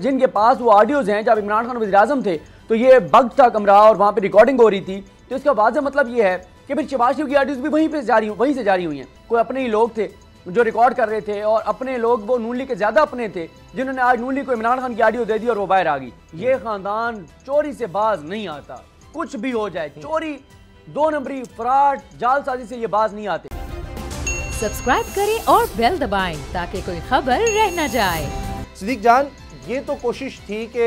जिनके पास वो ऑडियोज हैं जब इमरान खान वज़ीर-ए-आज़म थे तो ये बग था कमरा और वहाँ पे रिकॉर्डिंग हो रही थी, तो इसका वाज़ेह मतलब ये है कि फिर शहबाज शरीफ की ऑडियोज भी वहीं से जारी हुई हैं। कोई अपने ही लोग थे जो रिकॉर्ड कर रहे थे और अपने लोग वो नून लीग के ज़्यादा अपने थे जिन्होंने आज नून लीग को इमरान खान की ऑडियो दे दी और वो बाहर आ गई। ये ख़ानदान चोरी से बाज नहीं आता, कुछ भी हो जाए चोरी, दो नंबरी, फ्रॉड, जालसाजी से ये बाज नहीं आते। सब्सक्राइब करें और बेल दबाएं ताकि कोई खबर रह न जाए। सिद्दीक जान, ये तो कोशिश थी कि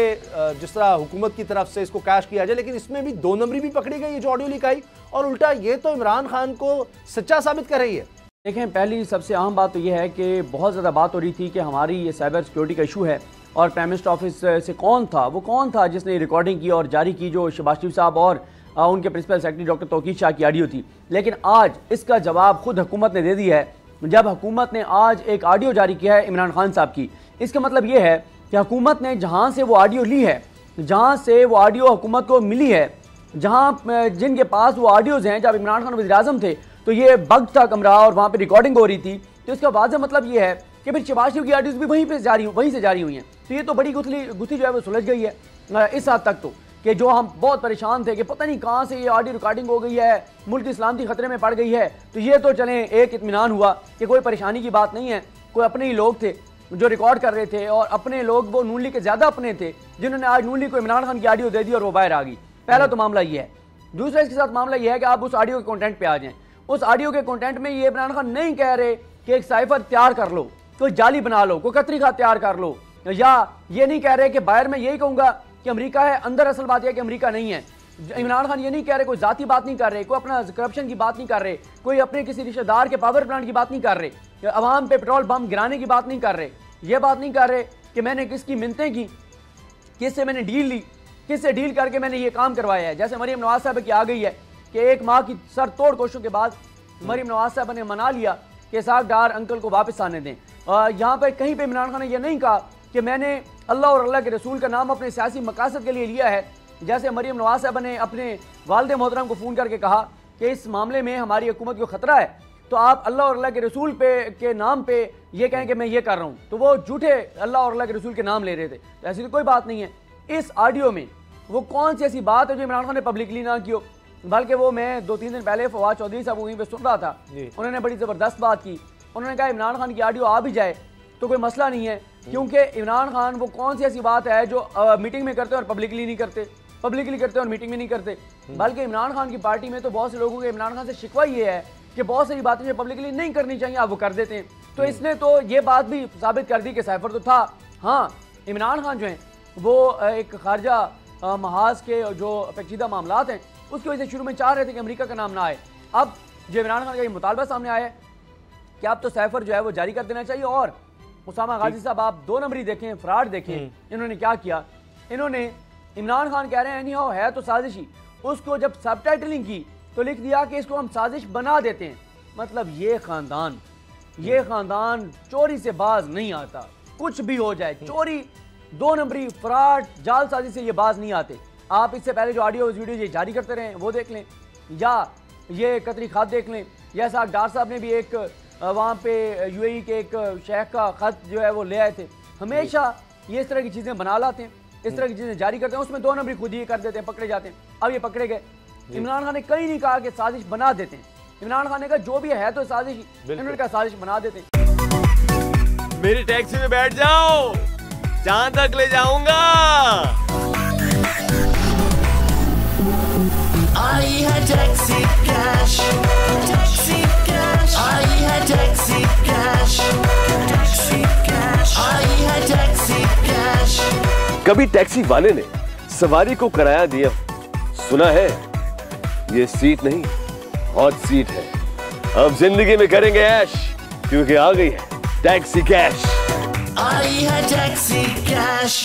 जिस तरह हुकूमत की तरफ से इसको कैश किया जाए, लेकिन इसमें भी दो नंबरी भी पकड़ी गई, जो ऑडियो लीक आई, और उल्टा ये तो इमरान खान को सच्चा साबित कर रही है। देखें, पहली सबसे अहम बात तो ये है कि बहुत ज़्यादा बात हो रही थी कि हमारी ये साइबर सिक्योरिटी का इशू है और प्राइम मिनिस्टर ऑफिस से कौन था जिसने रिकॉर्डिंग की और जारी की, जो शहबाज शरीफ साहब और उनके principal secretary doctor Tauqeer Shah की ऑडियो थी। लेकिन आज इसका जवाब खुद हुकूमत ने दे दिया है, जब हुकूमत ने आज एक ऑडियो जारी किया है इमरान खान साहब की। इसका मतलब ये है कि हुकूमत ने जहाँ से वो ऑडियो ली है, जहाँ से वो ऑडियो हुकूमत को मिली है, जहाँ जिनके पास वो ऑडियोज़ हैं जब इमरान खान वज़ीर-ए-आज़म थे तो ये बग था कमरा और वहाँ पे रिकॉर्डिंग हो रही थी, तो इसका वाज़ेह मतलब ये है कि फिर शहबाज शरीफ की ऑडियोज़ भी वहीं से जारी हुई हैं। तो ये तो बड़ी गुत्थी जो है वो सुलझ गई है इस हद तक, तो कि जो हम बहुत परेशान थे कि पता नहीं कहाँ से ये ऑडियो रिकॉर्डिंग हो गई है, मुल्क की सलामती खतरे में पड़ गई है, तो ये तो चलें एक इत्मीनान हुआ कि कोई परेशानी की बात नहीं है। कोई अपने ही लोग थे जो रिकॉर्ड कर रहे थे और अपने लोग वो नून लीग के ज़्यादा अपने थे जिन्होंने आज नून लीग को इमरान खान की ऑडियो दे दी और वो बाहर आ गई। पहला तो मामला ये है। दूसरा इसके साथ मामला ये है कि आप उस ऑडियो के कंटेंट पे आ जाएं। उस ऑडियो के कंटेंट में ये इमरान खान नहीं कह रहे कि एक साइफर तैयार कर लो, कोई जाली बना लो, कोई कतरी खात तैयार कर लो, या ये नहीं कह रहे कि बाहर में यही कहूँगा कि अमेरिका है, अंदर असल बात यह है कि अमेरिका नहीं है। इमरान खान ये नहीं कह रहे, कोई जाती बात नहीं कर रहे, कोई अपना करप्शन की बात नहीं कर रहे, कोई अपने किसी रिश्तेदार के पावर प्लांट की बात नहीं कर रहे, अवाम पे पेट्रोल बम गिराने की बात नहीं कर रहे, ये बात नहीं कर रहे कि मैंने किसकी मिन्नतें की, किससे मैंने डील ली, किससे डील करके मैंने ये काम करवाया है। जैसे मरीम नवाज साहब की आ गई है कि एक माह की सर तोड़ कोशिशों के बाद मरीम नवाज साहब ने मना लिया कि इसहाक डार अंकल को वापस आने दें। यहाँ पर कहीं पे इमरान खान ने यह नहीं कहा कि मैंने अल्लाह और अल्लाह के रसूल का नाम अपने सियासी मकासद के लिए लिया है। जैसे मरीम नवाज साहब ने अपने वालिद मोहतरम को फ़ोन करके कहा कि इस मामले में हमारी हुकूमत को ख़तरा है, तो आप अल्लाह और अल्लाह के रसूल के नाम पे ये कहें कि मैं ये कर रहा हूँ, तो वो झूठे अल्लाह और अल्लाह के रसूल के नाम ले रहे थे। तो ऐसी तो कोई बात नहीं है। इस ऑडियो में वो कौन सी ऐसी बात है जो इमरान खान ने पब्लिकली ना की हो, बल्कि वो मैं 2-3 दिन पहले फवाद चौधरी साहब वहीं पर सुन रहा था, उन्होंने बड़ी ज़बरदस्त बात की। उन्होंने कहा इमरान खान की ऑडियो आ भी जाए तो कोई मसला नहीं है, क्योंकि इमरान खान वो कौन सी ऐसी बात है जो मीटिंग में करते और पब्लिकली नहीं करते, पब्लिकली करते और मीटिंग में नहीं करते। बल्कि इमरान खान की पार्टी में तो बहुत से लोगों के इमरान खान से शिकवा ये है कि बहुत सारी बातें जो पब्लिकली नहीं करनी चाहिए आप वो कर देते हैं। तो इसने तो ये बात भी साबित कर दी कि साइफर तो था। हाँ, इमरान खान जो हैं वो एक खारजा महाज के जो पेचीदा मामलात हैं उसकी वजह से शुरू में चाह रहे थे कि अमेरिका का नाम ना आए। अब जो इमरान खान का ये मुतालबा सामने आया है कि अब तो साइफर जो है वो जारी कर देना चाहिए। और उसामा गाजी साहब आप दो नंबरी देखें, फ्रॉड देखें, इन्होंने क्या किया। इन्होंने इमरान खान कह रहे हैं एनी हाउ है तो साजिशी, उसको जब सबटाइटलिंग की तो लिख दिया कि इसको हम साजिश बना देते हैं। मतलब ये खानदान चोरी से बाज नहीं आता, कुछ भी हो जाए चोरी, दो नंबरी, फ्रॉड, जालसाजी से ये बाज नहीं आते। आप इससे पहले जो ऑडियो वीडियो ये जारी करते रहे वो देख लें, या ये कतरी खात देख लें। जैसा डार साहब ने भी एक वहाँ पे यूएई के एक शेख का खत जो है वो ले आए थे। हमेशा ये इस तरह की चीज़ें बना लाते हैं, इस तरह की चीज़ें जारी करते हैं, उसमें दो नंबरी खुद ही कर देते हैं, पकड़े जाते हैं। अब ये पकड़े गए। इमरान खान ने कहीं नहीं कहा कि साजिश बना देते हैं। इमरान खान ने कहा जो भी है तो साजिश, इन्होंने कहा साजिश बना देते हैं। मेरी टैक्सी में बैठ जाओ, जहां तक ले जाऊंगा। आई है टैक्सी कैश, टैक्सी कैश, आई है टैक्सी कैश, टैक्सी कैश, आई है टैक्सी कैश। कभी टैक्सी वाले ने सवारी को किराया दिया, सुना है ये सीट नहीं हॉट सीट है। अब जिंदगी में करेंगे ऐश, क्योंकि आ गई है टैक्सी कैश। आई है टैक्सी कैश।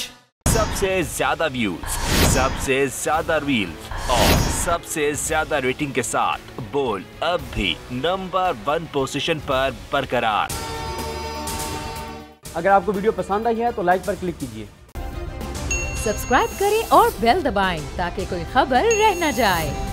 सबसे ज्यादा व्यूज, सबसे ज्यादा रील्स और सबसे ज्यादा रेटिंग के साथ बोल अब भी नंबर 1 पोजीशन पर बरकरार। अगर आपको वीडियो पसंद आई है तो लाइक पर क्लिक कीजिए, सब्सक्राइब करें और बेल दबाएं ताकि कोई खबर रह न जाए।